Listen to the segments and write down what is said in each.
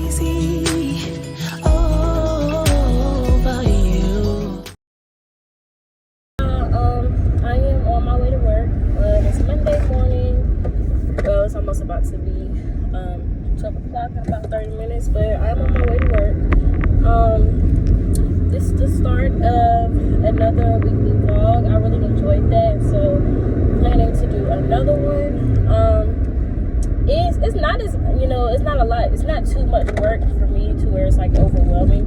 crazy over you. I am on my way to work. It's Monday morning. Well, it's almost about to be 12 o'clock in about 30 minutes, but I'm on my way to work. This is the start of another weekly vlog. I really enjoyed that, so planning to do another one. It's not as, it's not a lot. It's not too much work for me to where it's like overwhelming,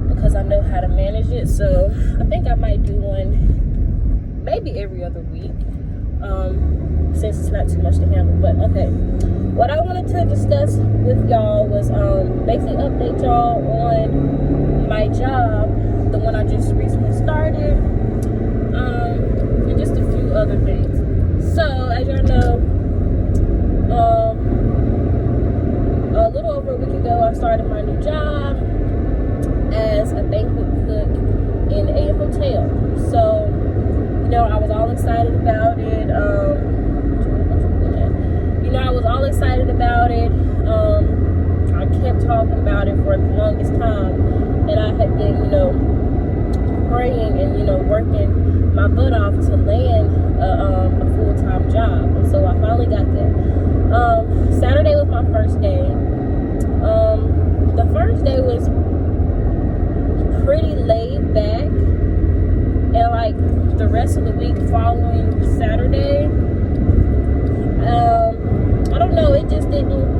because I know how to manage it. So I think I might do one maybe every other week, since it's not too much to handle. But okay, what I wanted to discuss with y'all was basically update y'all on my job, the one I just recently started, and just a few other things. So as y'all know, a little over a week ago I started my new job as a banquet cook in a hotel. So I was all excited about it. I was all excited about it. I kept talking about it for the longest time, and I had been, praying and, working my butt off to land a full-time job. And so I finally got that. Saturday was my first day. The first day was pretty laid back, and like the rest of the week following Saturday, I don't know, it just didn't,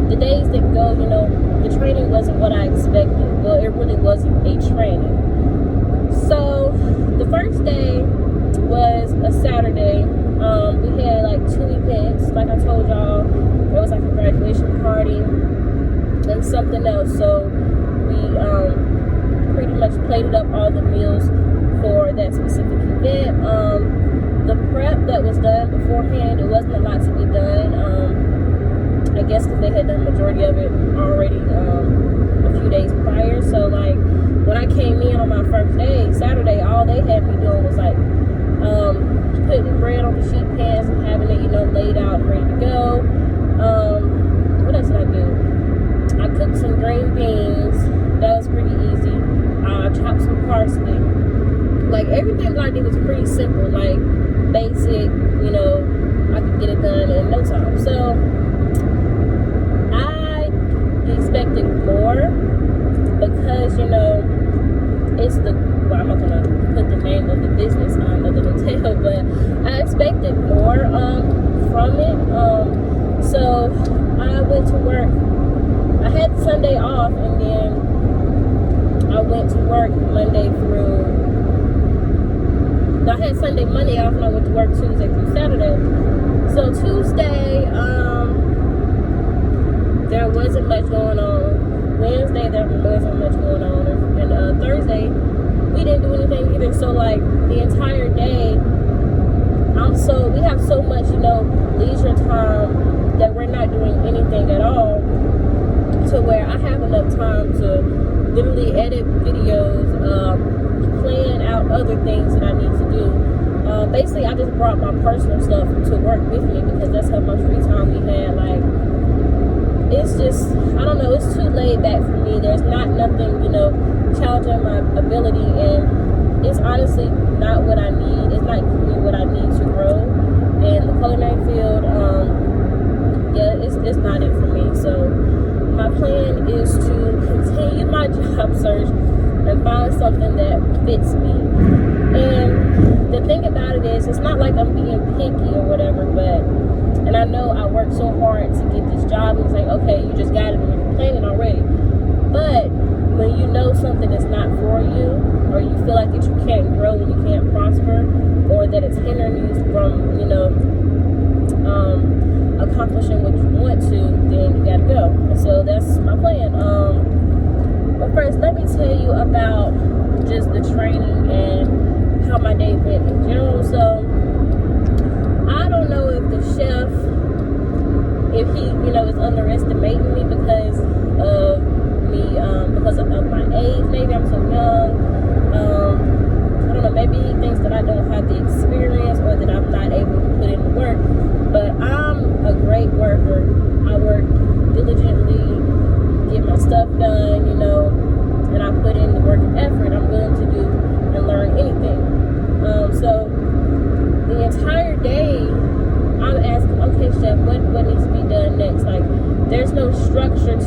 the days didn't go, the training wasn't what I expected. Well, it really wasn't a training. So the first day was a Saturday. We had like 2 events. Like I told y'all, there was like a graduation party and something else. So we pretty much plated up all the meals for that specific event. The prep that was done beforehand, it wasn't a lot to be done. I guess because they had done the majority of it already a few days prior. So like when I came in on my first day, Saturday, all they had me doing was like putting bread on the sheet pans and having it, laid out and ready to go. What else did I do? I cooked some green beans. That was pretty easy. I chopped some parsley. Like everything that I did was pretty simple, like basic, I could get it done in no time. So I expected more because, it's I'm not gonna put the name of the business of the hotel, but I expected more from it. So I went to work. I had Sunday off, and then I went to work Monday through. I had Monday off, and I went to work Tuesday through Saturday. So Tuesday, there wasn't much going on. Wednesday, there wasn't much going on, and Thursday, we didn't do anything either. So like the entire day, we have so much, leisure time that we're not doing anything at all, to where I have enough time to literally edit videos, plan out other things that I need to do. Basically, I just brought my personal stuff to work with me because that's how much free time we had. Like, it's just, I don't know, it's too laid back for me. There's nothing, challenging my ability, and it's honestly not what I need. It's not giving me what I need to grow in the culinary field. It's not it for me. So my plan is to continue my job search and find something that fits me. And the thing about it is, it's not like I'm being picky or whatever, and I know I worked so hard to get this job, and it's like, okay, you just got it and you're planning already. But when you know something is not for you, or you feel like that you can't grow and you can't prosper, or that it's hindering you from, accomplishing what you want to, then you gotta go. And so that's my plan. But first, let me tell you about just the training and how my day went in general. So I don't know if the chef, if he, is underestimating me because of me, because of my age. Maybe I'm so young. I don't know, maybe he thinks that I don't have the experience, or that I'm not able to put in the work. But I'm a great worker. I work okay, chef, what needs to be done next? Like, there's no structure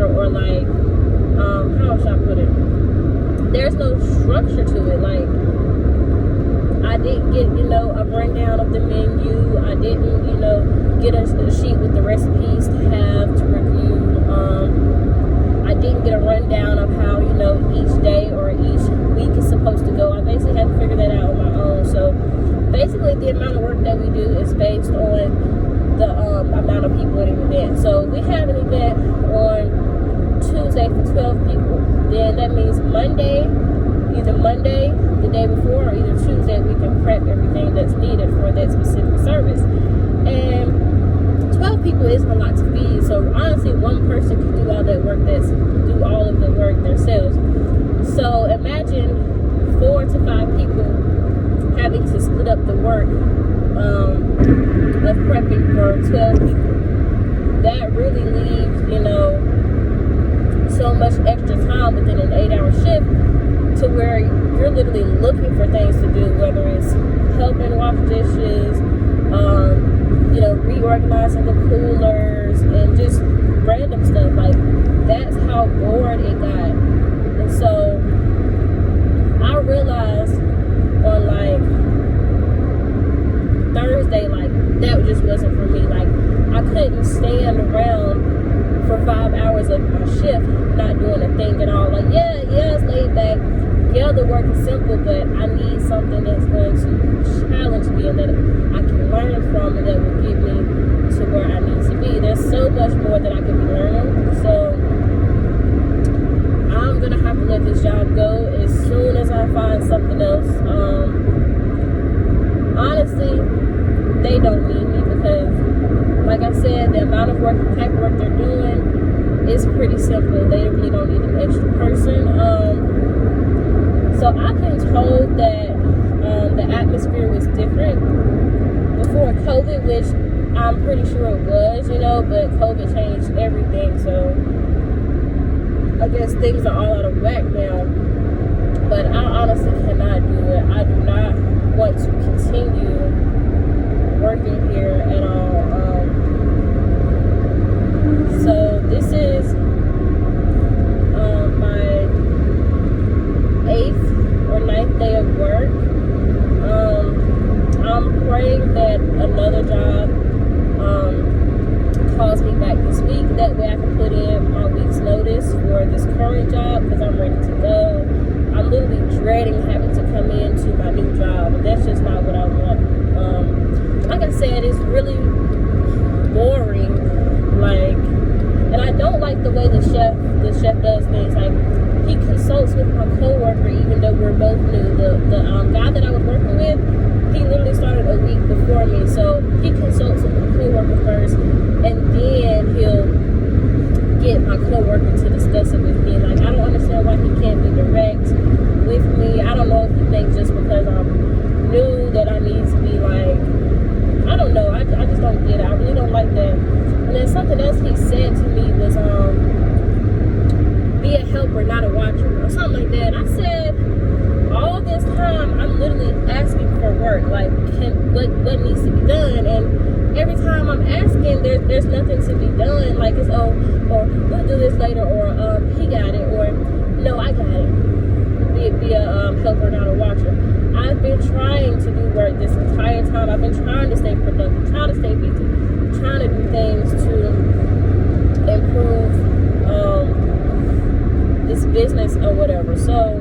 or like, how should I put it? There's no structure to it. Like, I didn't get, a rundown of the menu. I didn't, get a sheet with the recipes to have to review. I didn't get a rundown of how, each day or each week is supposed to go. I basically had to figure that out on my own. So basically the amount of work that we do is based on the amount of people in an event. So we have an event on Tuesday for 12 people. Then that means either Monday, the day before, or either Tuesday, we can prep everything that's needed for that specific service. And 12 people isn't a lot to feed. So honestly, one person can do all that work, do all of the work themselves. So imagine 4 to 5 people having to split up the work of prepping for 12 people. That really leaves, so much extra time within an 8-hour shift to where you're literally looking for things to do, whether it's helping wash dishes, reorganizing the coolers, and just random stuff. Like, that's how bored it got. And so I realized on like Thursday, like, that just wasn't for me. Like, I couldn't stand around for 5 hours of my shift not doing a thing at all. Like, yeah, it's laid back. Yeah, the work is simple, but I need something that's going to challenge me and that I can learn from and that will get me to where I need to be. There's so much more that I could be learning. So I'm going to have to let this job go as soon as I find something else. Honestly, they don't need me because, like I said, the amount of work, the type of work they're doing is pretty simple. They really don't need an extra person. So I've been told that the atmosphere was different before COVID, which I'm pretty sure it was, but COVID changed everything. So I guess things are all out of whack now. But I honestly cannot do it. I do not want to continue working here at all. So this is my 8th or 9th day of work. I'm praying that another job calls me back this week. That way I can put in my week's notice for this current job because I'm ready to go. I'm literally dreading having to come into my new job, and that's just not what I want. Like I said, it's really boring. And I don't like the way the chef does things. Like, he consults with my coworker, even though we're both new. The guy that I was working with, he literally started a week before me. So he consults with my coworker first, and then he'll get my coworker to discuss it with me. Like, I don't understand why he can't be direct with me. I don't know if he thinks just because I'm new that I need to be like, I don't know. I just don't get it. I really don't like that. And then something else he said to me was, be a helper, not a watcher, or something like that. I said, all this time, I'm literally asking for work. Like, what needs to be done? And every time I'm asking, there's nothing to be done. Like, it's, or we'll do this later, or he got it, or no, I got it. Be a helper, not a watcher. I've been trying to do work this entire time. I've been trying to stay productive, trying to stay busy, trying to do things to improve this business or whatever. So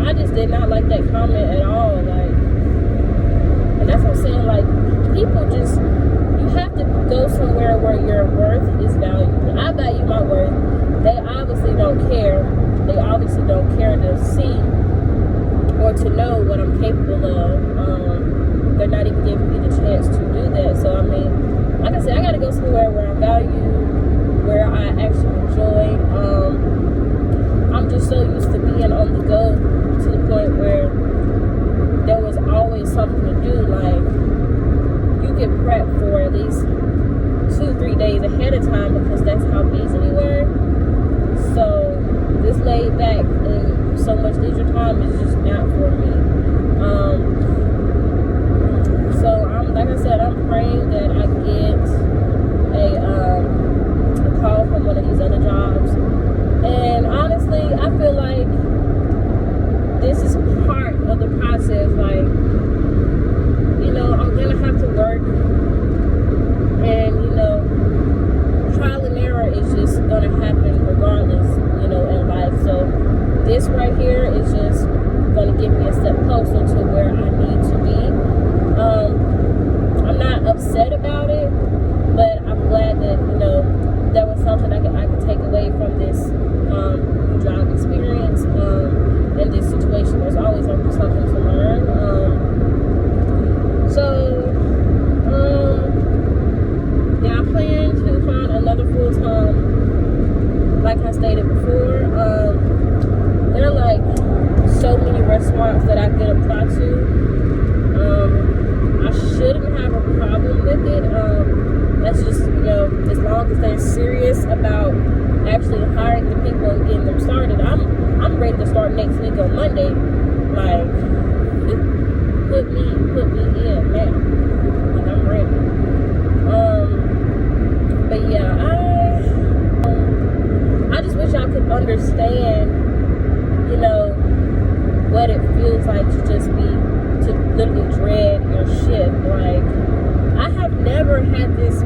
I just did not like that comment at all. Like, and that's what I'm saying. Like, people just, you have to go somewhere where your worth is valued. I value my worth. They obviously don't care. They obviously don't care to see or to know what I'm capable of. They're not even giving me the chance to do that. So I mean, like I said, I gotta go somewhere where I'm valued, where I actually enjoy. I'm just so used to being on the go to the point where there was always something to do. Like, you get prepped for at least 2-3 days ahead of time because that's how busy we were. So this laid back and so much leisure time is just not for me. closer to where I need to be. I'm not upset about it, but I'm glad that, there was something I could take away from this job experience, in this situation. There's always something to learn. Yeah, I plan to find another full-time, like I stated before. There are like so many restaurants that I could apply to. I shouldn't have a problem with it. That's just, as long as they're serious about actually hiring the people and getting them started. I'm ready to start next week on Monday. Like, put me in now. Like, I'm ready. But yeah, I just wish I could understand, what it feels like to literally dread your shift. Like, I have never had this,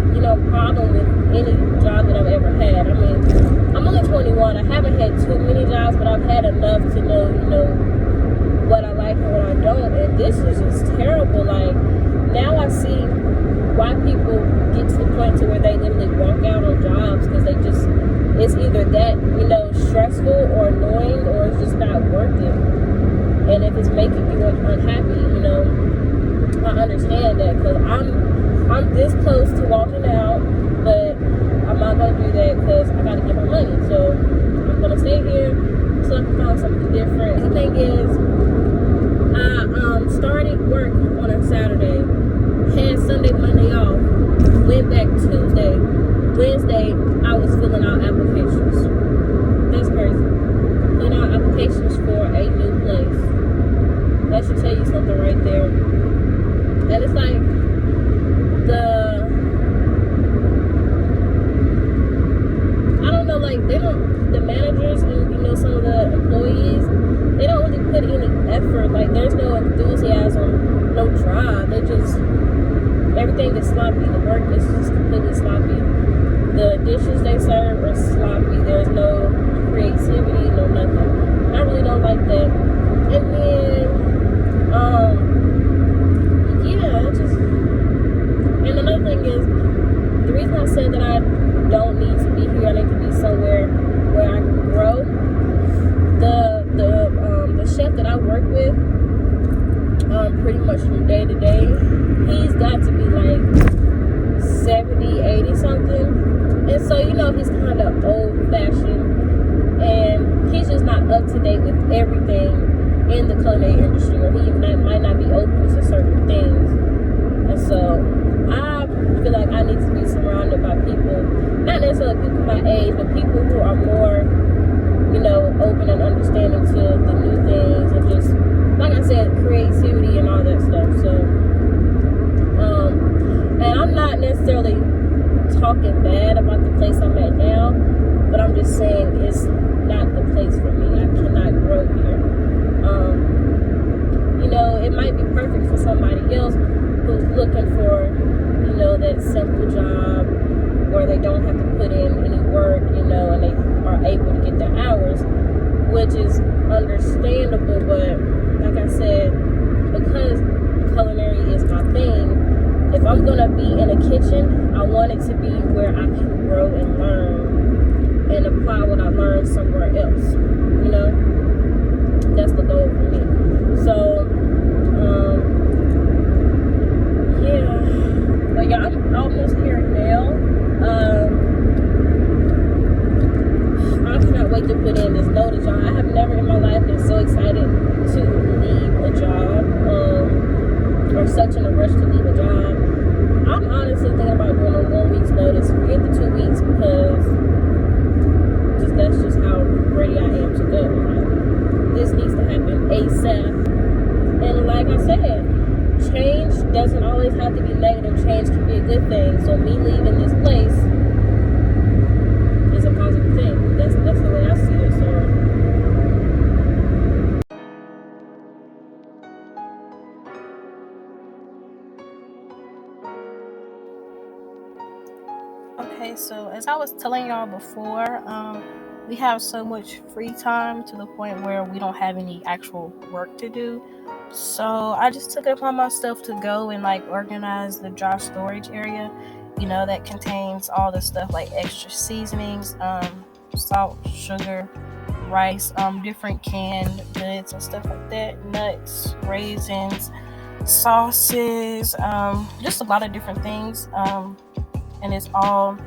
problem with any job that I've ever had. I mean, I'm only 21. I haven't had too many jobs, but I've had enough to know, what I like and what I don't. And this is just terrible. Like, now I see why people get to the point to where they literally walk out on jobs, because it's either that, stressful or annoying, or it's just not worth it. And if it's making you unhappy, I understand that, because I'm this close to walking out, but I'm not going to do that because I got to get my money. So I'm going to stay here until I can find something different. The thing is, I started work on a Saturday, had Sunday, Monday off, went back Tuesday. Wednesday, I was filling out applications. That's crazy. Filling out applications for a new place. That should tell you something right there. And it's like the managers and, some of the employees, they don't really put any effort. Like, there's no enthusiasm, no drive. Everything is sloppy. The work is just completely sloppy. The dishes they serve are sloppy. There's no creativity, no nothing. I really don't like that. And then, and another thing is, the reason I said that I don't need to be here, I need to be somewhere where I can grow. The chef that I work with, pretty much from day to day, he's got to be like 70, 80 something. And so, he's kind of old fashioned, and he's just not up to date with everything in the culinary industry, or he might not be open to certain things. And so I feel like I need to be surrounded by people, not necessarily people my age, but people who are more, open and understanding to the new things, and just, like I said, creativity and all that stuff. So, and I'm not necessarily talking bad about the place I'm at now, but I'm just saying it's not the place for me. I cannot grow here. It might be perfect for somebody else who's looking for, that simple job where they don't have to put in any work, and they are able to get their hours, which is understandable. But like I said, because culinary is my thing, if I'm gonna be in a kitchen, I want it to be where I can grow and learn and apply what I learned somewhere else. That's the goal for me. So, but yeah, I'm almost here now. I cannot wait to put in this notice, y'all. I have never in my life been so excited to leave a job, or such in a rush to leave a job. I'm honestly thinking about doing a 1 week's notice. Forget the 2 weeks, because that's just how ready I am to go. Like, this needs to happen ASAP. And like I said, change doesn't always have to be negative. Change can be a good thing. So me leaving this place is a positive thing. That's the way I see it. So okay, so as I was telling y'all before, we have so much free time to the point where we don't have any actual work to do. So I just took it upon myself to go and like organize the dry storage area, that contains all the stuff like extra seasonings, salt, sugar, rice, different canned goods and stuff like that, nuts, raisins, sauces, just a lot of different things. And it's all,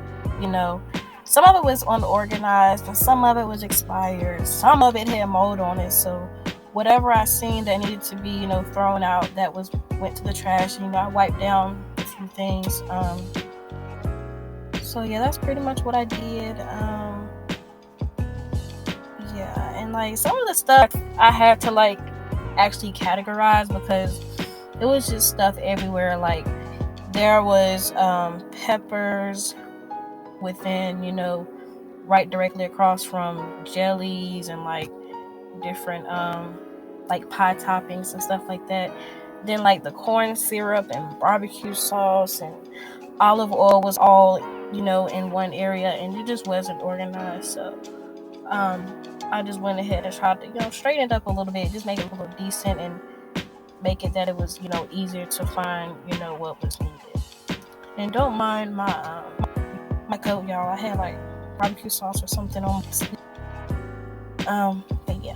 you know, some of it was unorganized and some of it was expired. Some of it had mold on it. So whatever I seen that needed to be, thrown out, that went to the trash. I wiped down a few things. So yeah, that's pretty much what I did. Yeah, and like some of the stuff I had to like actually categorize because it was just stuff everywhere. Like there was peppers within, right directly across from jellies and like different like pie toppings and stuff like that. Then like the corn syrup and barbecue sauce and olive oil was all, in one area, and it just wasn't organized. So I just went ahead and tried to, straighten it up a little bit, just make it a little decent and make it that it was, easier to find, what was needed. And don't mind my coat, y'all. I had like barbecue sauce or something on my sleeve. But yeah.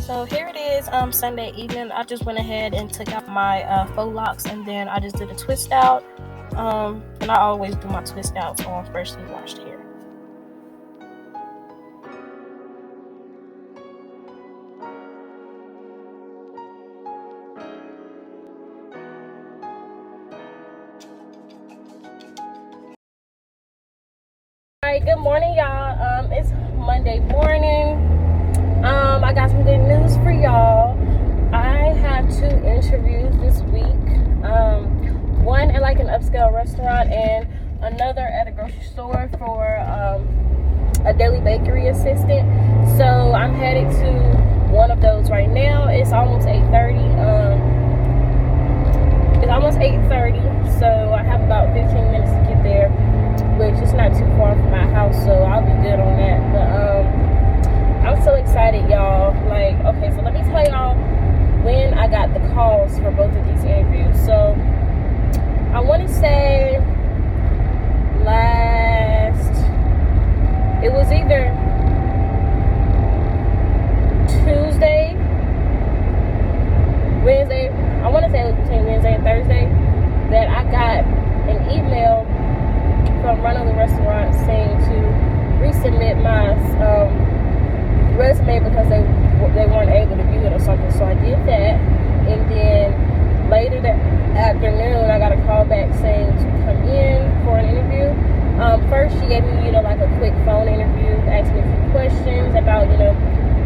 So here it is, Sunday evening. I just went ahead and took out my faux locks, and then I just did a twist out. And I always do my twist outs on freshly washed hair. Alright, good morning, y'all. It's Monday morning. I got some good news for y'all. I have 2 interviews this week. One at like an upscale restaurant and another at a grocery store for a daily bakery assistant. So I'm headed to one of those right now. It's almost 8:30. So I have about 15 minutes to get there, which is not too far from my house, so I'll be good on that. But I'm so excited, y'all. Like, okay, so let me tell y'all when I got the calls for both of these interviews. So I want to say it was either Tuesday, Wednesday, I want to say it was between Wednesday and Thursday, that I got an email from one of the restaurants saying to resubmit my resume because they weren't able to view it or something. So I did that, and then later that afternoon I got a call back saying to come in for an interview. First, she gave me, like a quick phone interview, asked me a few questions about,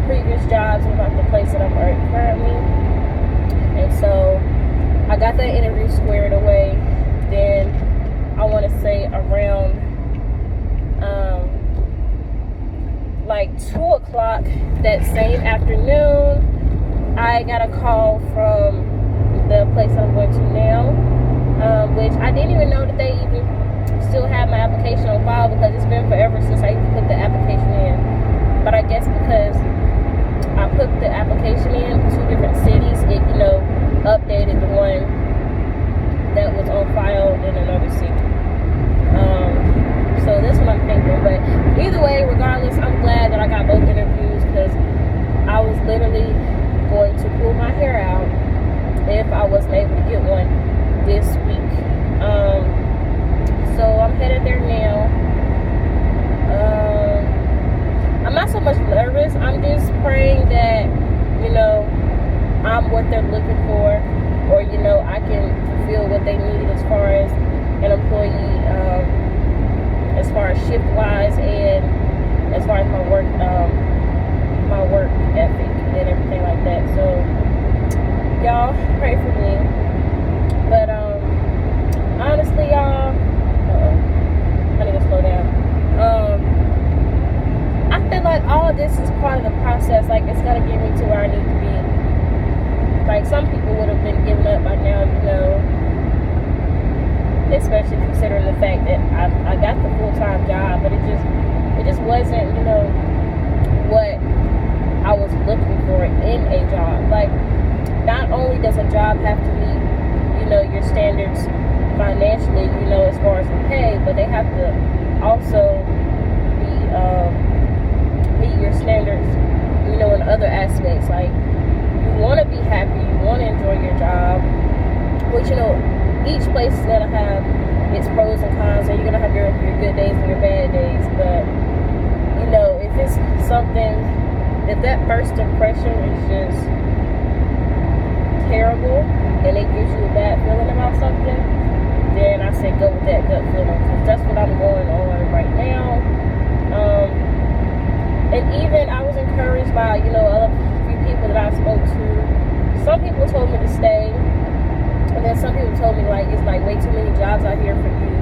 previous jobs and about the place that I'm currently. And so I got that interview squared away. Then I want to say around like 2 o'clock that same afternoon, I got a call from the place I'm going to now, which I didn't even know that they even still have my application on file, because it's been forever since I even put the application in. But I guess because I put the application in 2 different cities, it updated the one that was on file in another city. So that's what I'm thinking. But either way, regardless, I'm glad that I got both interviews, because I was literally going to pull my hair out if I wasn't able to get one this week. So I'm headed there now. I'm not so much nervous. I'm just praying that, I'm what they're looking for, or, I can fulfill what they need as far as an employee, as far as shift wise, and as far as my work ethic and everything like that. So y'all pray for me. But honestly, y'all, I need to slow down. I feel like all of this is part of the process. Like, it's gonna get me to where I need to be. Like, some people would have been giving up by now, especially considering the fact that I got the full-time job, but it just wasn't, what I was looking for in a job. Like, not only does a job have to meet, your standards financially, as far as the pay, but they have to also meet your standards, in other aspects. Like, you want to be happy, you want to enjoy your job, which, each place is going to have its pros and cons, and you're going to have your good days and your bad days. But, if it's something, if that first impression is just terrible and it gives you a bad feeling about something, then I say go with that gut feeling, because that's what I'm going on right now. And even I was encouraged by, a few people that I spoke to. Some people told me to stay, and then some people told me, like, it's like way too many jobs out here for you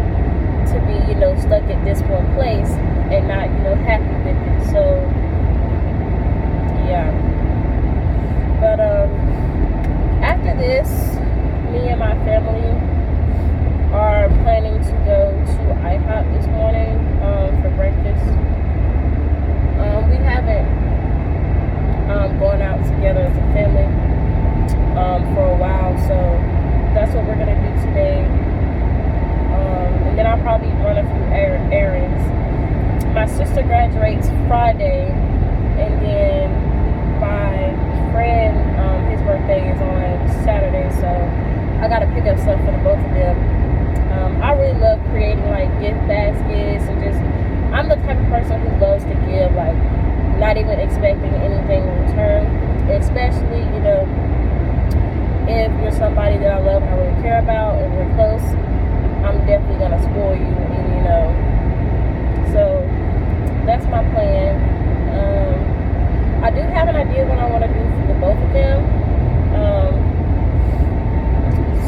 to be, stuck at this one place and not, happy with it. So, yeah. But after this, me and my family are planning to go to IHOP this morning for breakfast. We haven't gone out together as a family for a while, so that's what we're gonna do today. And then I'll probably run a few errands. My sister graduates Friday, and then my friend, his birthday is on Saturday, so I gotta pick up stuff for the both of them. I really love creating, like, gift baskets, and just, I'm the type of person who loves to give, like, not even expecting anything in return, especially, if you're somebody that I love and I really care about and we're close. I'm definitely gonna spoil you, and so that's my plan. I do have an idea what I want to do for the both of them.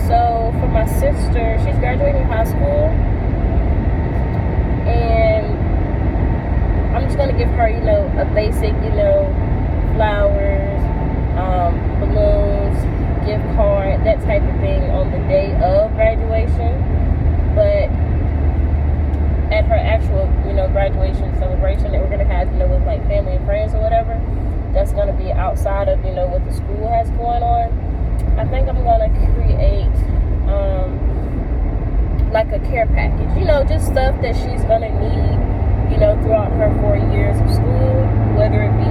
So for my sister, she's graduating high school, and I'm just gonna give her, a basic, flowers, balloons, gift card, that type of thing on the day of graduation. But at her actual, graduation celebration that we're gonna have, with like family and friends or whatever, that's gonna be outside of, what the school has going on. I think I'm gonna create like a care package, just stuff that she's gonna need, throughout her 4 years of school, whether it be,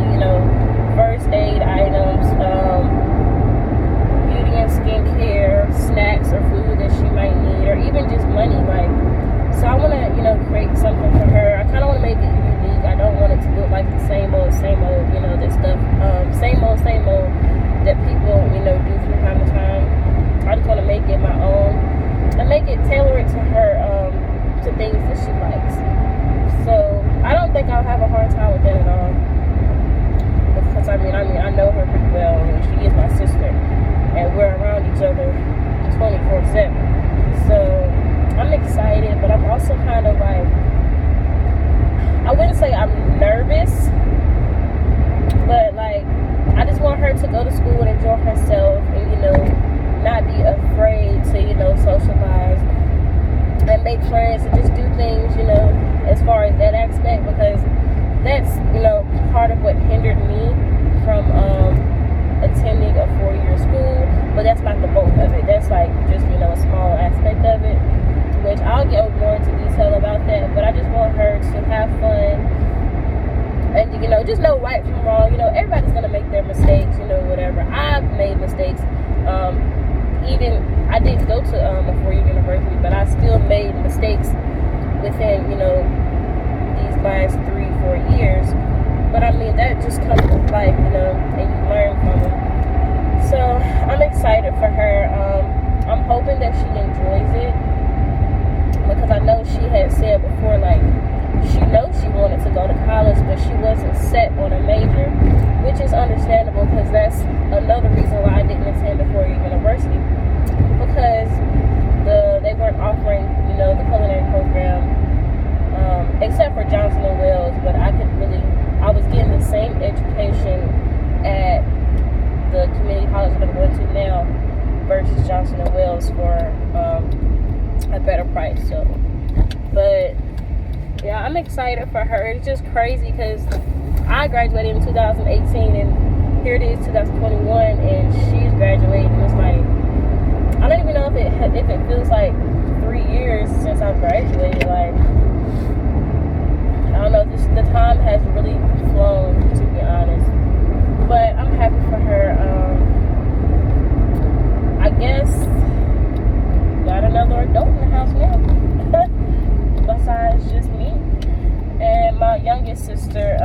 first aid items, beauty and skincare, snacks or food that she might need, or even just money. Like, so I want to, create something for her. I kind of want to make it unique. I don't want it to look like the same old, that stuff, same old that people, do from time to time. I just want to make it my own and make it tailor it to her, to things that she likes. 7. So I'm excited, but I'm also kind of like, I wouldn't say I'm nervous, but like, I just want her to go to school and enjoy herself and, you know, not be afraid to, you know, socialize and make friends and just do things, you know, as far as that aspect, because that's, you know, part of what hindered me from attending a 4-year school. But that's not the bulk of it. That's like just, you know, a small aspect of it, which I'll get more into detail about that. But I just want her to have fun and, you know, just know right from wrong. You know, everybody's gonna make their mistakes, you know, whatever. I've made mistakes. Even I didn't go to a 4-year university, but I still made mistakes within, you know, these last 3-4 years. But I mean, that just comes with life, you know, and you learn from it. So I'm excited for her. I'm hoping that she enjoys it, because I know she had said before, like, she knows she wanted to go to college, but she wasn't set on a major, which is understandable, because that's another reason why I didn't attend a 4-year university, because they weren't offering, you know, the culinary program, except for Johnson and Wales. But I was getting the same education at the community college that I'm going to now versus Johnson and Wales for a better price. So, but yeah, I'm excited for her. It's just crazy because I graduated in 2018 and here it is 2021 and she's graduating. It's like, I don't even know if it feels like 3 years since I graduated. Like, I don't know, the time has really flown, to be honest. But I'm happy for her. I guess got another adult in the house now, besides just me. And my youngest sister,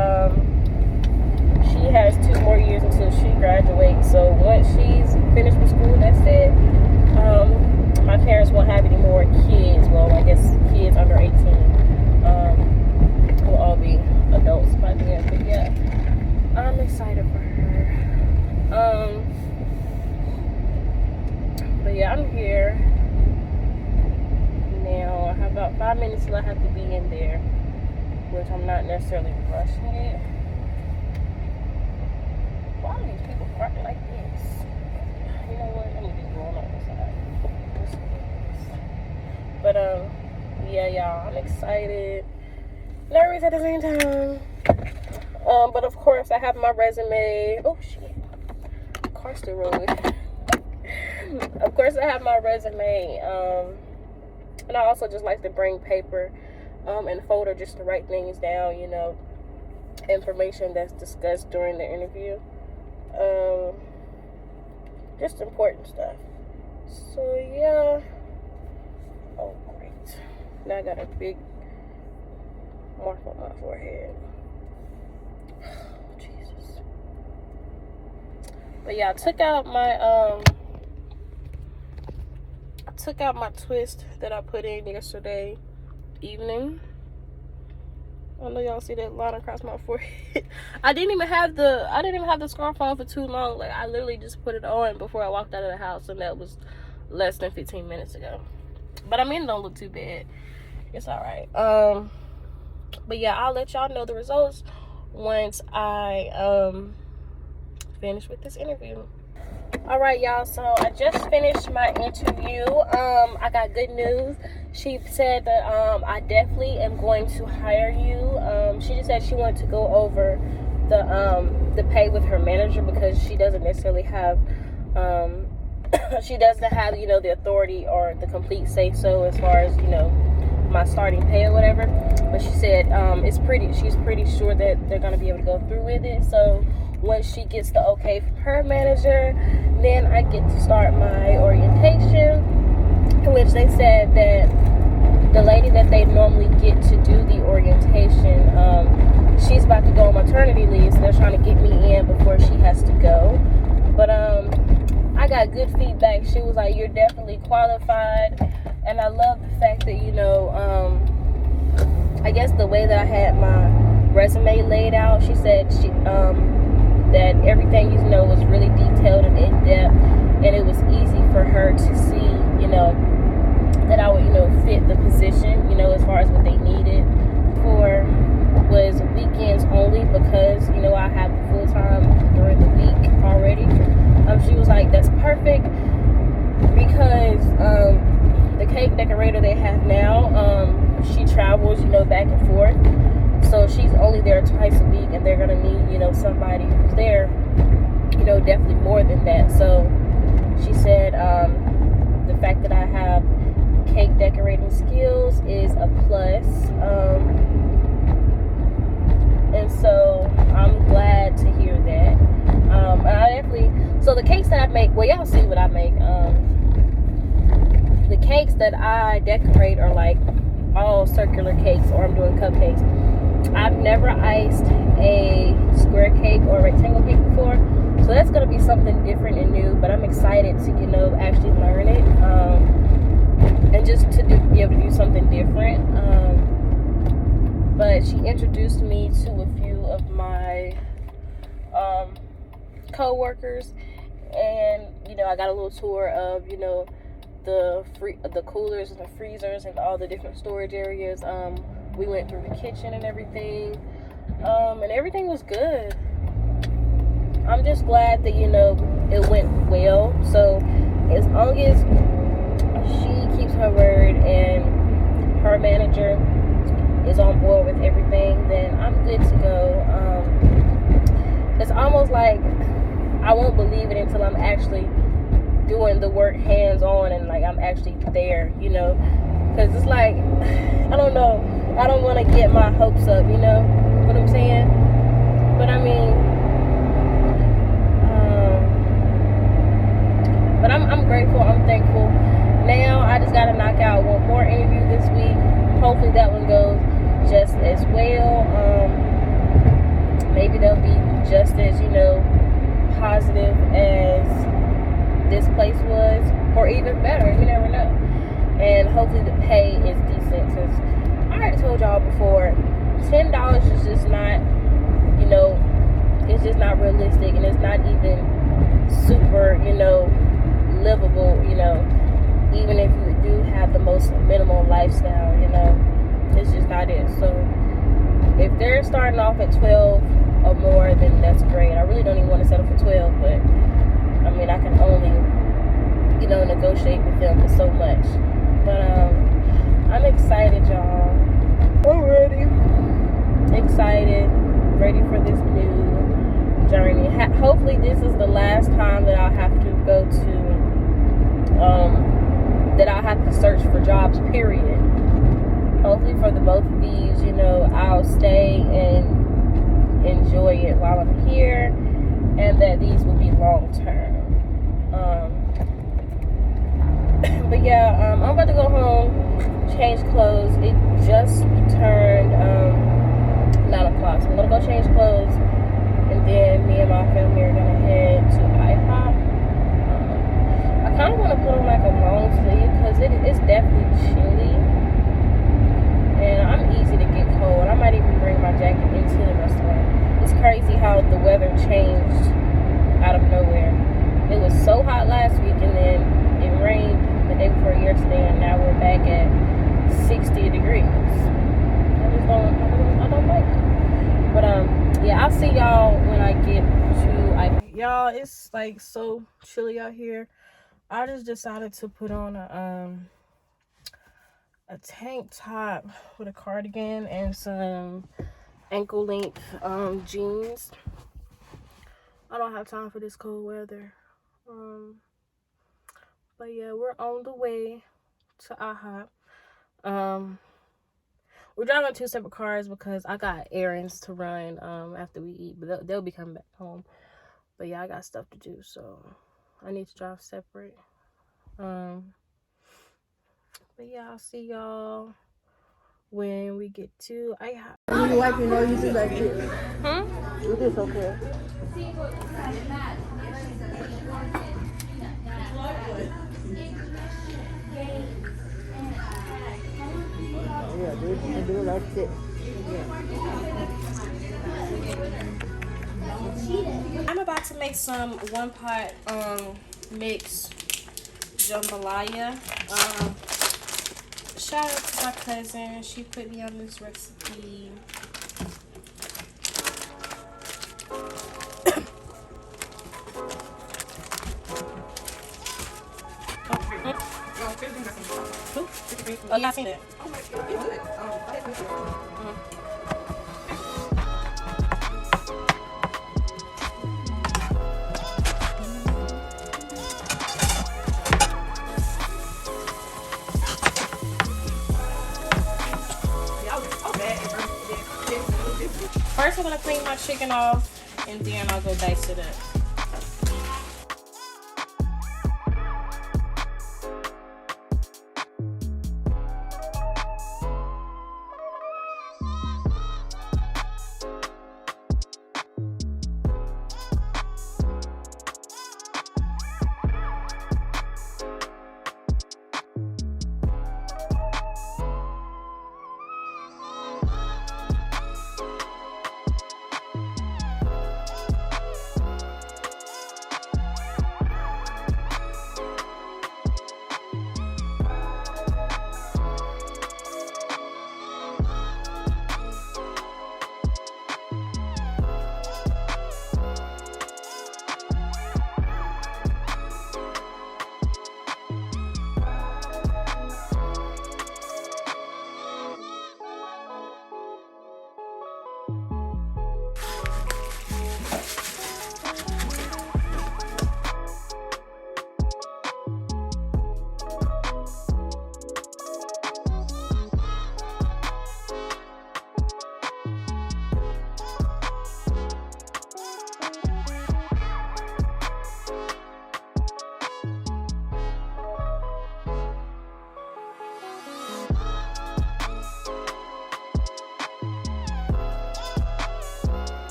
she has 2 more years until she graduates. So once she's finished with school, that's it. My parents won't have any more kids. Well, I guess kids under 18 will all be adults by then. But yeah, I'm excited for her. But yeah, I'm here now. I have about 5 minutes till I have to be in there, which I'm not necessarily rushing it. Why are these people parking like this? You know what? Let me just go on the side. But yeah, y'all, I'm excited, nervous at the same time. But of course, I have my resume. Oh shit, car still rolling. Of course, I have my resume. And I also just like to bring paper and folder just to write things down. You know, information that's discussed during the interview. Just important stuff. So yeah. Oh great. Now I got a big mark on my forehead. Jesus. But yeah, I took out my twist that I put in yesterday evening. I know y'all see that line across my forehead. I didn't even have the scarf on for too long. Like, I literally just put it on before I walked out of the house, and that was less than 15 minutes ago. But I mean, it don't look too bad. It's all right. But yeah, I'll let y'all know the results once I finish with this interview. All right, y'all. So I just finished my interview. I got good news. She said that I definitely am going to hire you. She just said she wanted to go over the pay with her manager, because she doesn't necessarily have you know, the authority or the complete say so as far as, you know, my starting pay or whatever. But she said she's pretty sure that they're gonna be able to go through with it. So once she gets the okay from her manager, then I get to start my orientation, which they said that the lady that they normally get to do the orientation, she's about to go on maternity leave, so they're trying to get me in before she has to go. But I got good feedback. She was like, you're definitely qualified. And I love the fact that, you know, I guess the way that I had my resume laid out, she said that everything, you know, was really detailed and in-depth, and it was easy for her to see you know, that I would, you know, fit the position, you know, as far as what they needed for, was weekends only, because, you know, I have full-time during the week already. She was like, that's perfect, because the cake decorator they have now, she travels, you know, back and forth. So she's only there twice a week, and they're going to need, you know, somebody who's there, you know, definitely more than that. So she said the fact that I have cake decorating skills is a plus. And so I'm glad to hear that. And I definitely, so the cakes that I make, well, y'all see what I make. The cakes that I decorate are like all circular cakes, or I'm doing cupcakes. I've never iced a square cake or a rectangle cake before, so that's going to be something different and new, but I'm excited to, you know, actually learn it, and just to be able to do something different. But she introduced me to a few of my co-workers, and, you know, I got a little tour of, you know, the coolers and the freezers and all the different storage areas. We went through the kitchen and everything, and everything was good. I'm just glad that, you know, it went well. So as long as she keeps her word and her manager is on board with everything, then I'm good to go. It's almost like I won't believe it until I'm actually doing the work hands-on, and like I'm actually there, you know, because it's like, I don't know, I don't want to get my hopes up, you know what I'm saying? But I mean, but I'm grateful, I'm thankful. Now I just gotta knock out one more interview this week. Hopefully that one goes just as well. Maybe they'll be just as, you know, positive as this place was, or even better. You never know. And hopefully the pay is decent, because I already told y'all before, $10 is just not, you know, it's just not realistic, and it's not even super, you know, livable, you know, even if you do have the most minimal lifestyle, you know, it's just not it. So if they're starting off at 12 or more, then that's great. I really don't even want to settle for 12, but I mean, I can only, you know, negotiate with them for so much. But I'm excited, y'all. I'm ready. Excited, ready for this new journey. Hopefully this is the last time that I'll have to go to, that I'll have to search for jobs, period. Hopefully for the both of these, you know, I'll stay and enjoy it while I'm here, and that these will be long term. But yeah, I'm about to go home, change clothes. It just turned 9 o'clock, so I'm gonna go change clothes, and then me and my family are gonna head to IHOP. I kind of want to put on like a long sleeve, because it's definitely chilly, and I'm easy to get cold. I might even bring my jacket into the restaurant. It's crazy how the weather changed out of nowhere. It was so hot last week, and then it rained the day before yesterday, and now we're back at 60 degrees. I don't like it. But yeah, I'll see y'all when I get to y'all. It's like so chilly out here. I just decided to put on a tank top with a cardigan and some ankle length jeans. I don't have time for this cold weather. But yeah, we're on the way to IHOP. We're driving 2 separate cars because I got errands to run after we eat, but they'll be coming back home. But yeah, I got stuff to do, so I need to drive separate. But yeah, I'll see y'all when we get to IHOP. You like, you know, you do like this. It is okay. Yeah, do it like this. I'm about to make some one pot mixed jambalaya. Shout out to my cousin. She put me on this recipe. Oh, yeah, I seen it. First, I'm gonna clean my chicken off, and then I'll go dice it up.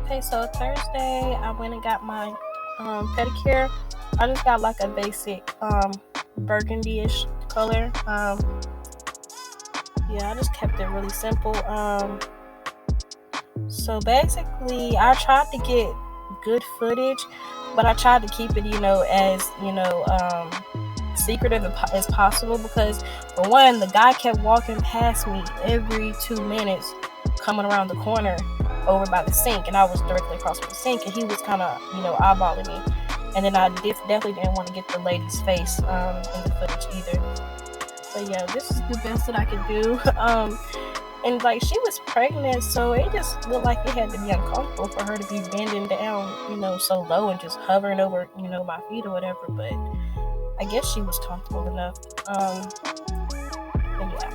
Okay, so Thursday I went and got my pedicure. I just got like a basic burgundy-ish color. Yeah, I just kept it really simple. So basically I tried to get good footage, but I tried to keep it, as secretive as possible, because for one, the guy kept walking past me every 2 minutes coming around the corner over by the sink, and I was directly across from the sink, and he was kind of eyeballing me. And then I definitely didn't want to get the lady's face in the footage either. But yeah, this is the best that I could do. And like, she was pregnant, so it just looked like it had to be uncomfortable for her to be bending down, so low and just hovering over, my feet or whatever. But I guess she was comfortable enough. And yeah.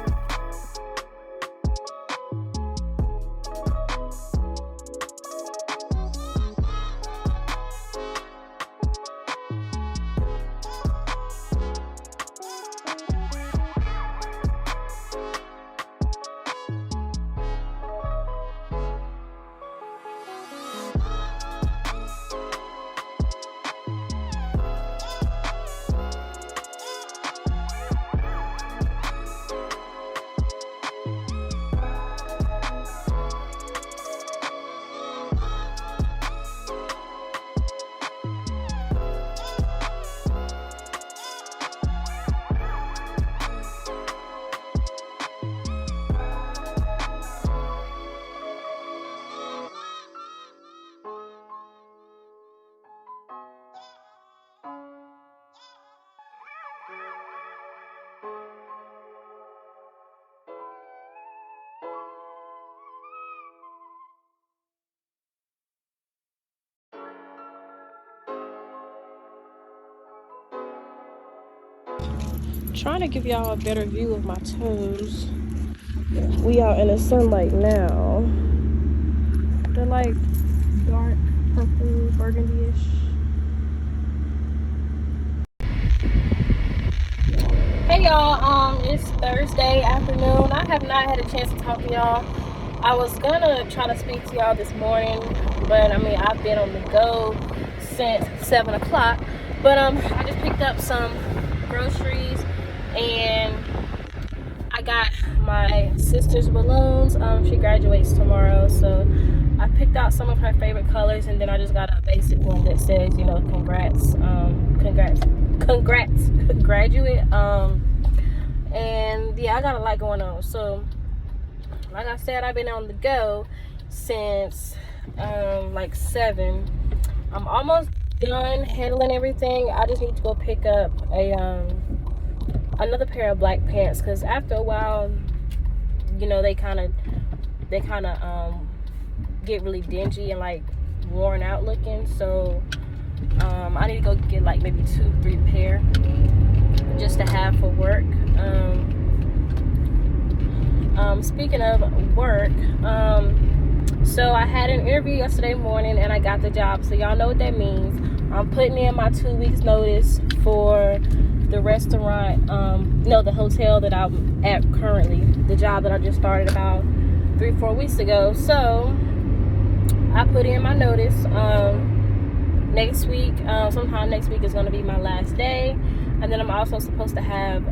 Trying to give y'all a better view of my toes. We out in the sunlight now. They're like dark purple, burgundy-ish. Hey y'all, it's Thursday afternoon. I have not had a chance to talk to y'all. I was gonna try to speak to y'all this morning, but I mean I've been on the go since 7 o'clock. But I just picked up some groceries and I got my sister's balloons. She graduates tomorrow, so I picked out some of her favorite colors, and then I just got a basic one that says, you know, congrats, graduate. And yeah, I got a lot going on. So, like I said, I've been on the go since like 7. I'm almost done handling everything. I just need to go pick up a another pair of black pants, because after a while, you know, they kind of get really dingy and like worn out looking. So I need to go get like maybe 2-3 pair just to have for work. Speaking of work, so I had an interview yesterday morning and I got the job. So y'all know what that means. I'm putting in my 2 weeks notice for the restaurant, the hotel that I'm at currently, the job that I just started about 3-4 weeks ago. So I put in my notice. Next week, sometime next week is going to be my last day, and then I'm also supposed to have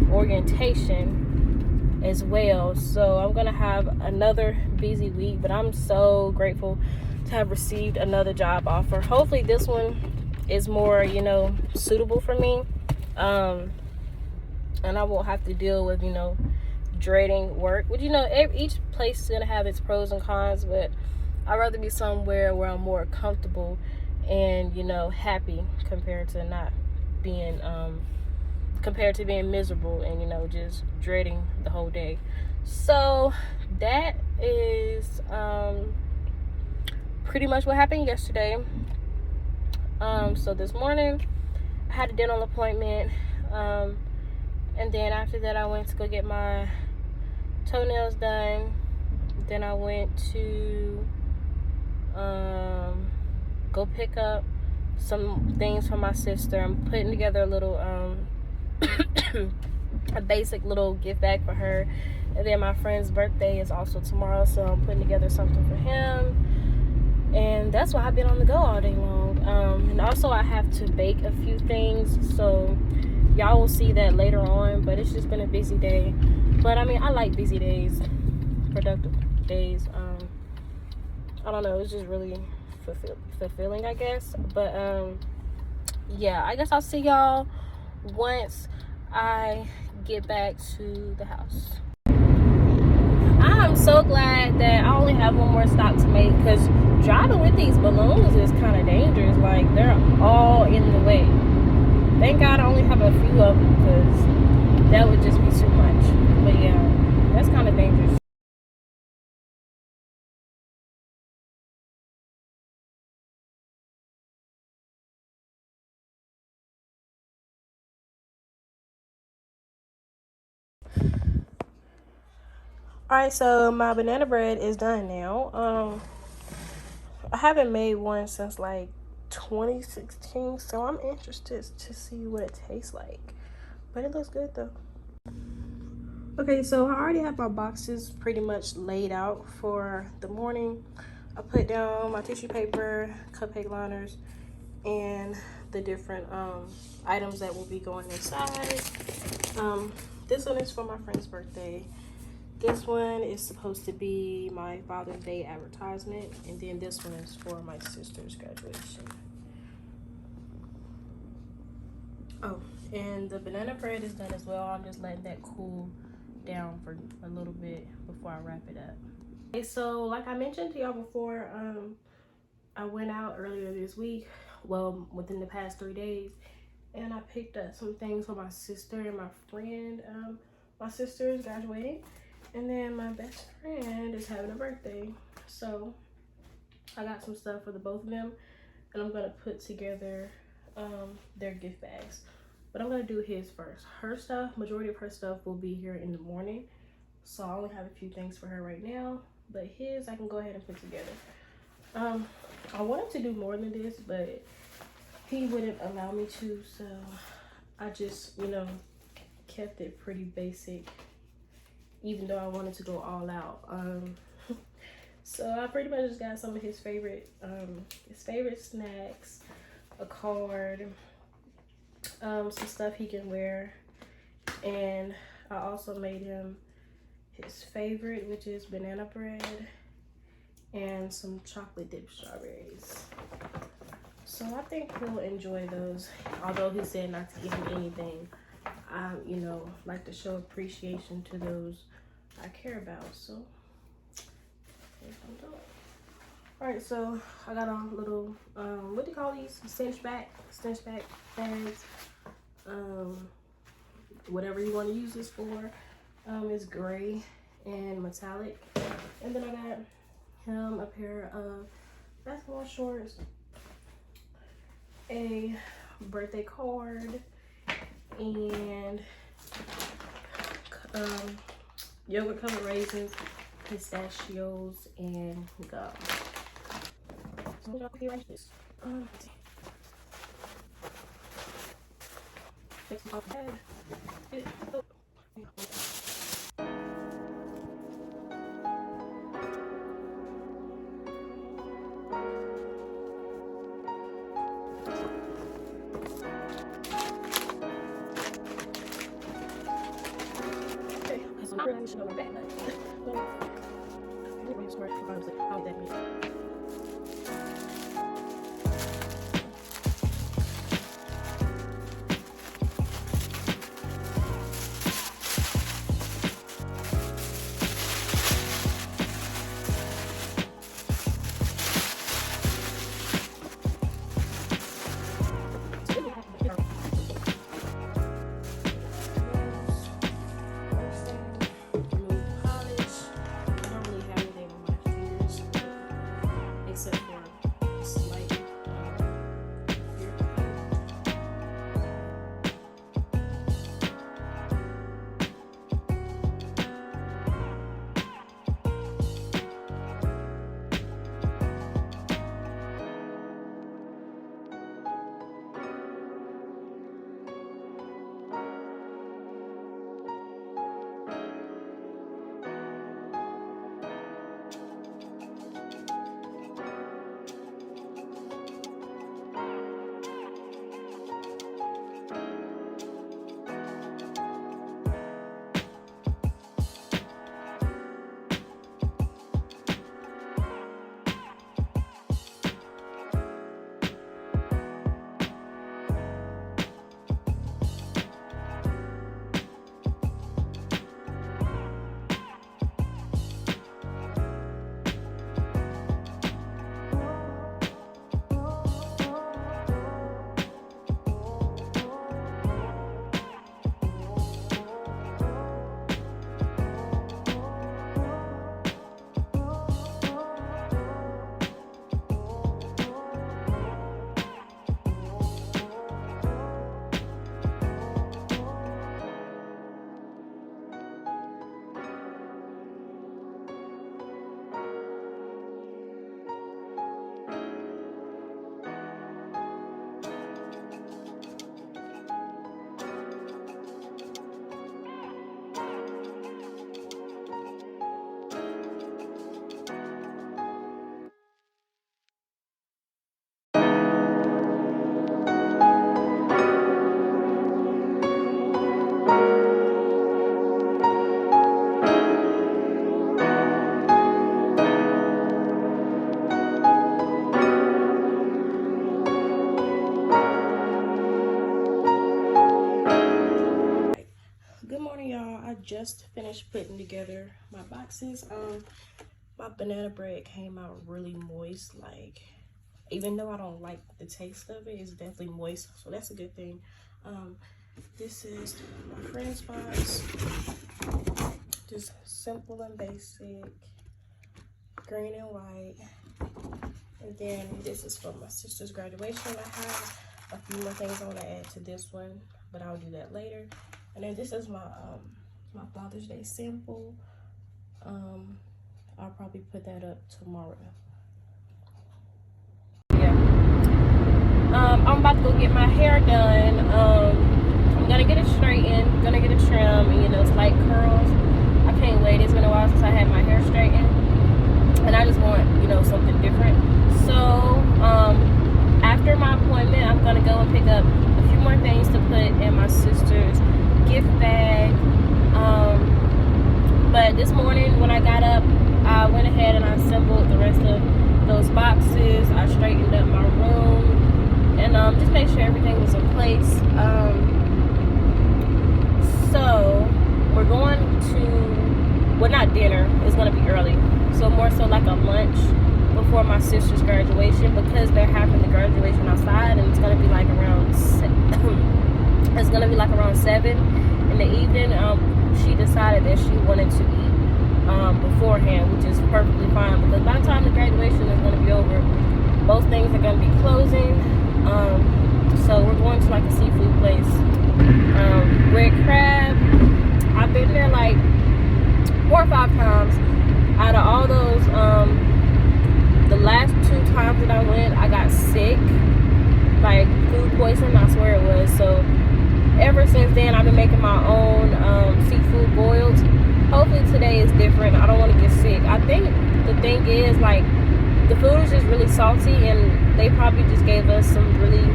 orientation as well. So I'm gonna have another busy week, but I'm so grateful to have received another job offer. Hopefully this one is more, you know, suitable for me, and I won't have to deal with, you know, dreading work. But you know, each place is gonna have its pros and cons, but I'd rather be somewhere where I'm more comfortable and, you know, happy compared to not being compared to being miserable and, you know, just dreading the whole day. So that is pretty much what happened yesterday. So this morning I had a dental appointment, and then after that I went to go get my toenails done. Then I went to go pick up some things for my sister. I'm putting together a little a basic little gift bag for her, and then my friend's birthday is also tomorrow, so I'm putting together something for him. And that's why I've been on the go all day long. And also I have to bake a few things, so y'all will see that later on. But it's just been a busy day. But I mean, I like busy days, productive days. I don't know, it's just really fulfilling, I guess. But yeah, I guess I'll see y'all once I get back to the house. I'm so glad that I only have one more stop to make, because driving with these balloons is kind of dangerous. Like, they're all in the way. Thank God I only have a few of them, because that would just be too much. But yeah, that's kind of dangerous. Alright, so my banana bread is done now. I haven't made one since like 2016, so I'm interested to see what it tastes like. But it looks good though. Okay, so I already have my boxes pretty much laid out for the morning. I put down my tissue paper, cupcake liners, and the different items that will be going inside. This one is for my friend's birthday. This one is supposed to be my Father's Day advertisement, and then this one is for my sister's graduation. Oh, and the banana bread is done as well. I'm just letting that cool down for a little bit before I wrap it up. Okay, so like I mentioned to y'all before, I went out earlier this week, well, within the past 3 days, and I picked up some things for my sister and my friend. My sister is graduating, and then my best friend is having a birthday. So I got some stuff for the both of them, and I'm gonna put together their gift bags. But I'm gonna do his first. Her stuff, majority of her stuff will be here in the morning. So I only have a few things for her right now. But his I can go ahead and put together. I wanted to do more than this, but he wouldn't allow me to, so I just, you know, kept it pretty basic, even though I wanted to go all out. So I pretty much just got some of his favorite snacks, a card, some stuff he can wear, and I also made him his favorite, which is banana bread and some chocolate dipped strawberries. So I think he'll enjoy those. Although he said not to give him anything, I, you know, like to show appreciation to those I care about. So all right, so I got a little what do you call these? Cinch back bags. Whatever you want to use this for. It's gray and metallic. And then I got him a pair of basketball shorts, a birthday card, and yogurt covered raisins, pistachios, and gum. So y'all can write this. Fix my bag. Okay, so I really should know my bag, but I'm really smart. Honestly, how that means. Just finished putting together my boxes. My banana bread came out really moist. Like, even though I don't like the taste of it, it's definitely moist, so that's a good thing. This is my friend's box. Just simple and basic, green and white. And then this is from my sister's graduation. I have a few more things I want to add to this one, but I'll do that later. And then this is my my Father's Day sample. I'll probably put that up tomorrow. Yeah. I'm about to go get my hair done. I'm gonna get it straightened, gonna get a trim, and you know, it's light curls. I can't wait. It's been a while since I had my hair straightened, and I just want, you know, something different. So after my appointment, I'm gonna go and pick up a few more things to put in my sister's gift bag. But this morning when I got up, I went ahead and I assembled the rest of those boxes. I straightened up my room and just made sure everything was in place. So we're going to, well, not dinner, it's going to be early, so more so like a lunch before my sister's graduation, because they're having the graduation outside, and it's going to be like around it's going to be like around 7 in the evening. She decided that she wanted to eat beforehand, which is perfectly fine, because by the time the graduation is going to be over, both things are going to be closing. So we're going to like a seafood place, Red Crab. I've been there like 4 or 5 times. Out of all those, the last 2 times that I went, I got sick, like food poisoning, I swear it was. So ever since then, I've been making my own seafood boils. Hopefully today is different. I don't want to get sick. I think the thing is, like, the food is just really salty, and they probably just gave us some really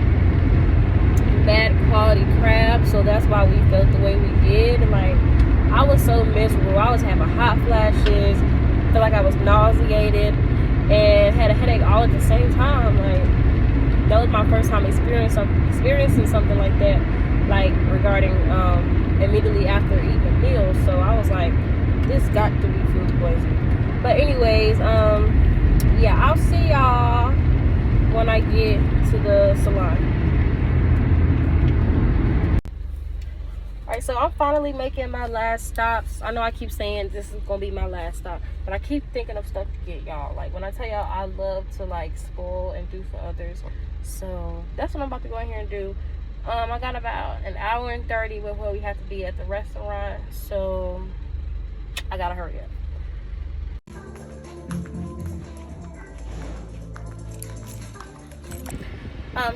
bad quality crab, so that's why we felt the way we did. Like, I was so miserable. I was having hot flashes, felt like I was nauseated, and had a headache all at the same time. Like, that was my first time experiencing something like that, like regarding immediately after eating a meal. So I was like, this got to be food poisoning. But anyways, yeah, I'll see y'all when I get to the salon. Alright, so I'm finally making my last stops. I know I keep saying this is gonna be my last stop, but I keep thinking of stuff to get y'all. Like, when I tell y'all, I love to like spoil and do for others. So that's what I'm about to go in here and do. I got about an hour and 30 before we have to be at the restaurant, so I gotta hurry up.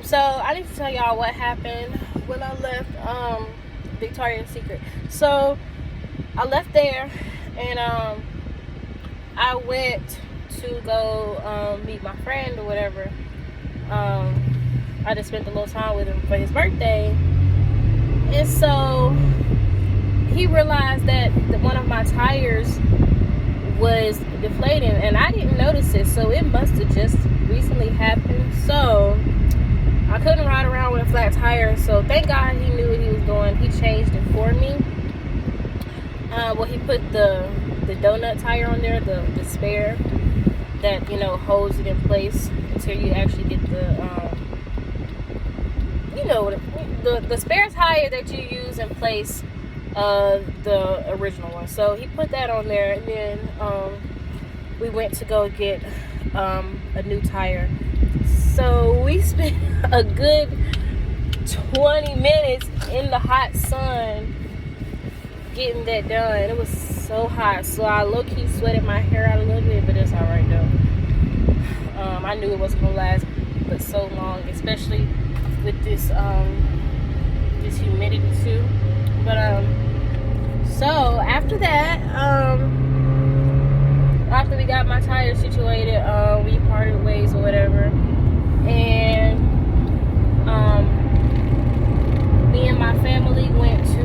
So I need to tell y'all what happened when I left Victoria's Secret. So I left there, and I went to go meet my friend or whatever. I just spent a little time with him for his birthday, and so he realized that one of my tires was deflating, and I didn't notice it, so it must have just recently happened. So I couldn't ride around with a flat tire, so thank God he knew what he was doing. He changed it for me. Well, he put the donut tire on there, the spare that, you know, holds it in place until you actually get the you know, the spare tire that you use in place of the original one. So he put that on there, and then we went to go get a new tire. So we spent a good 20 minutes in the hot sun getting that done. It was so hot, so I low-key sweated my hair out a little bit, but it's all right though. I knew it wasn't gonna last but so long, especially with this this humidity too. But so after that, after we got my tires situated, we parted ways or whatever, and me and my family went to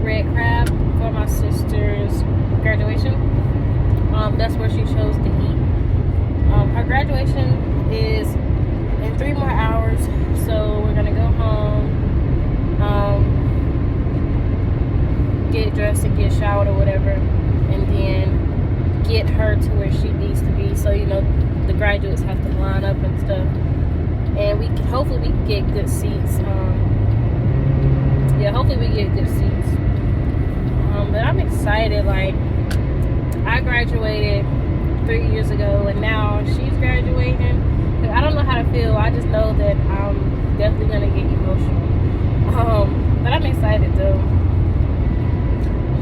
Red Crab for my sister's graduation. That's where she chose to eat. Her graduation is in 3 more hours, so we're gonna go home, get dressed and get showered or whatever, and then get her to where she needs to be. So, you know, the graduates have to line up and stuff, and hopefully we can get good seats. Yeah, hopefully we get good seats. But I'm excited. Like, I graduated 3 years ago, and now she's graduating. I don't know how to feel. I just know that I'm definitely gonna get emotional. But I'm excited though.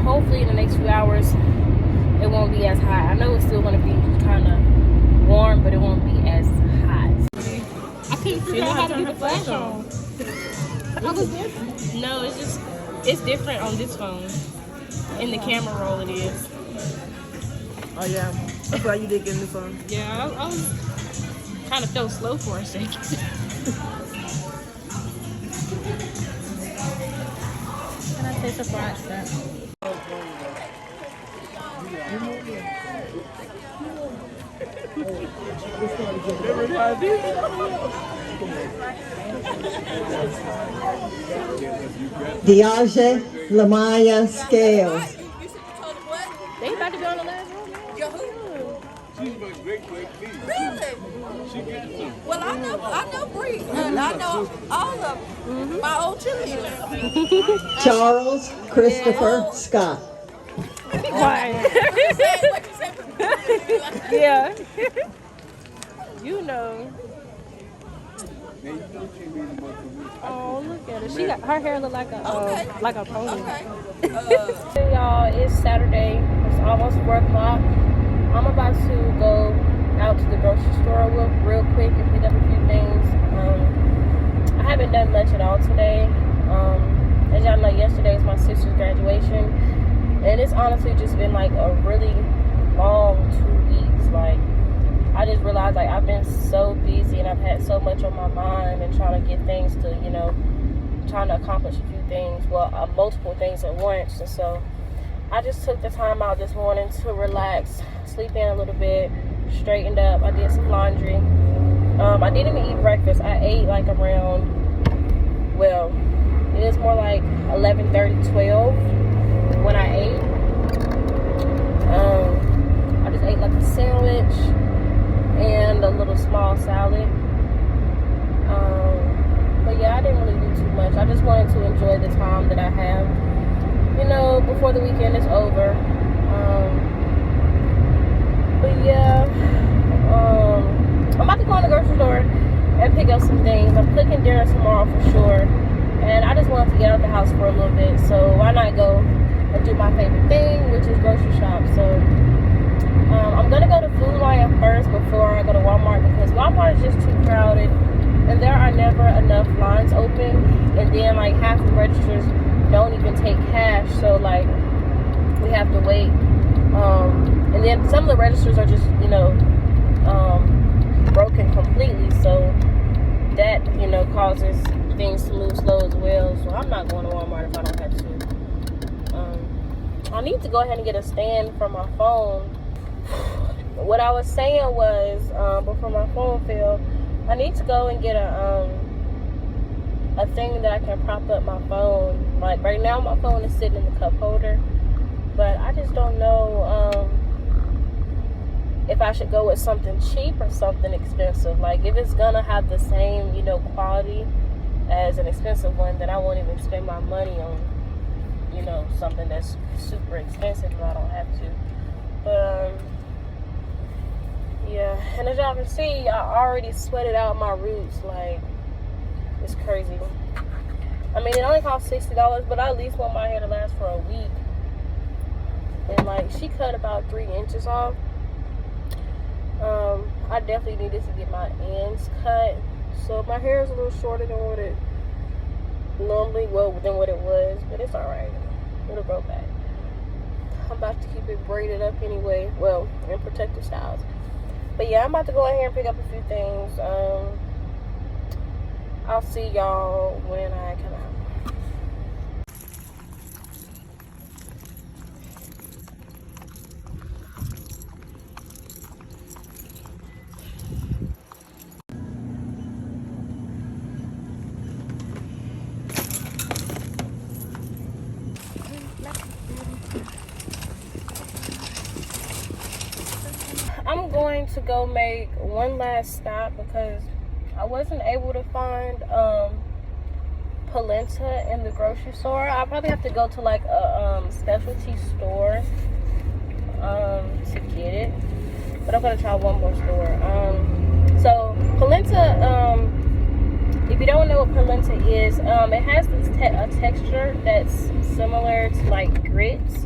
Hopefully in the next few hours it won't be as hot. I know it's still gonna be kind of warm, but it won't be as hot. I couldn't figure out how to get the flash on. How was different? No, it's different on this phone. In the camera roll it is. Oh yeah, that's why you did get a new phone. Yeah, I was kind of felt slow for a second. Can I taste a fried stuff? Diage Lamaya Scales. They about to be on the last room. She's my great niece. Really? Well, I know Bree, and I know all of my old cheerleaders. Charles Christopher Scott. Be quiet. What you said? Yeah. You know. Oh, look at her. She got her hair look like a pony. Okay. Y'all, it's Saturday. It's almost 4 o'clock. I'm about to go out to the grocery store real quick and pick up a few things. I haven't done much at all today. As y'all know, yesterday is my sister's graduation, and it's honestly just been like a really long 2 weeks. Like, I just realized like I've been so busy and I've had so much on my mind and trying to get things to, trying to accomplish a few things, multiple things at once. And so I just took the time out this morning to relax, sleep in a little bit, straightened up. I did some laundry. I didn't even eat breakfast. I ate like around, it is more like 11:30, 12 when I ate. I just ate like a sandwich and a little small salad. But yeah, I didn't really do too much. I just wanted to enjoy the time that I have, before the weekend is over. But yeah, I'm about to go in the grocery store and pick up some things. I'm cooking dinner tomorrow for sure, and I just wanted to get out of the house for a little bit, so why not go and do my favorite thing, which is grocery shop. So I'm gonna go to Food Lion first before I go to Walmart, because Walmart is just too crowded and there are never enough lines open, and then like half the registers don't even take cash, so like we have to wait. And then some of the registers are just broken completely, so that causes things to move slow as well. So I'm not going to Walmart if I don't have to. I need to go ahead and get a stand for my phone. What I was saying was, before my phone fell, I need to go and get a thing that I can prop up my phone. Like right now my phone is sitting in the cup holder, but I just don't know if I should go with something cheap or something expensive. Like if it's gonna have the same quality as an expensive one, then I won't even spend my money on something that's super expensive if I don't have to. But yeah, and as y'all can see, I already sweated out my roots. Like, it's crazy. I mean, it only cost $60, but I at least want my hair to last for a week. And like, she cut about 3 inches off. I definitely needed to get my ends cut, so my hair is a little shorter than what it normally than what it was, but it's alright. It'll grow back. I'm about to keep it braided up anyway, in protective styles. But yeah, I'm about to go in here and pick up a few things. I'll see y'all when I come out. I'm going to go make one last stop because I wasn't able to find polenta in the grocery store. I'll probably have to go to like a specialty store to get it, but I'm gonna try one more store. So polenta If you don't know what polenta is, it has this a texture that's similar to like grits,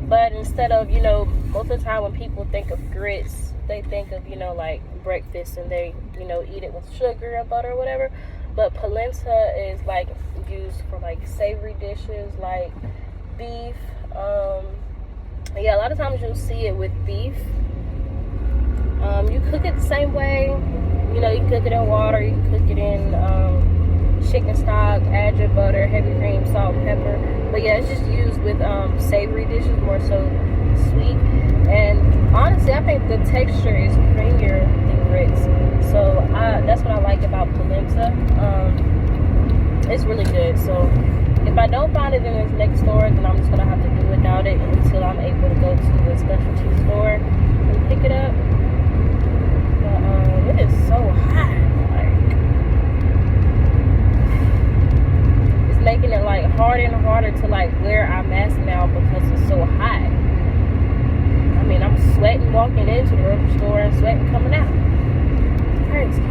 but instead of, you know, most of the time when people think of grits, they think of, you know, like breakfast, and they, you know, eat it with sugar and butter or whatever. But polenta is like used for like savory dishes like beef. Yeah, a lot of times you'll see it with beef. You cook it the same way. You know, you can cook it in water, you can cook it in chicken stock, add your butter, heavy cream, salt, pepper. But yeah, it's just used with savory dishes, more so sweet. And honestly, I think the texture is creamier than grits. So that's what I like about polenta. It's really good. So if I don't find it in this next store, then I'm just gonna have to do without it until I'm able to go to a specialty store and pick it up. But it is so hot. Like, it's making it like harder and harder to like wear our mask now because it's so hot. I mean, I'm sweating walking into the grocery store and sweating coming out. It's crazy.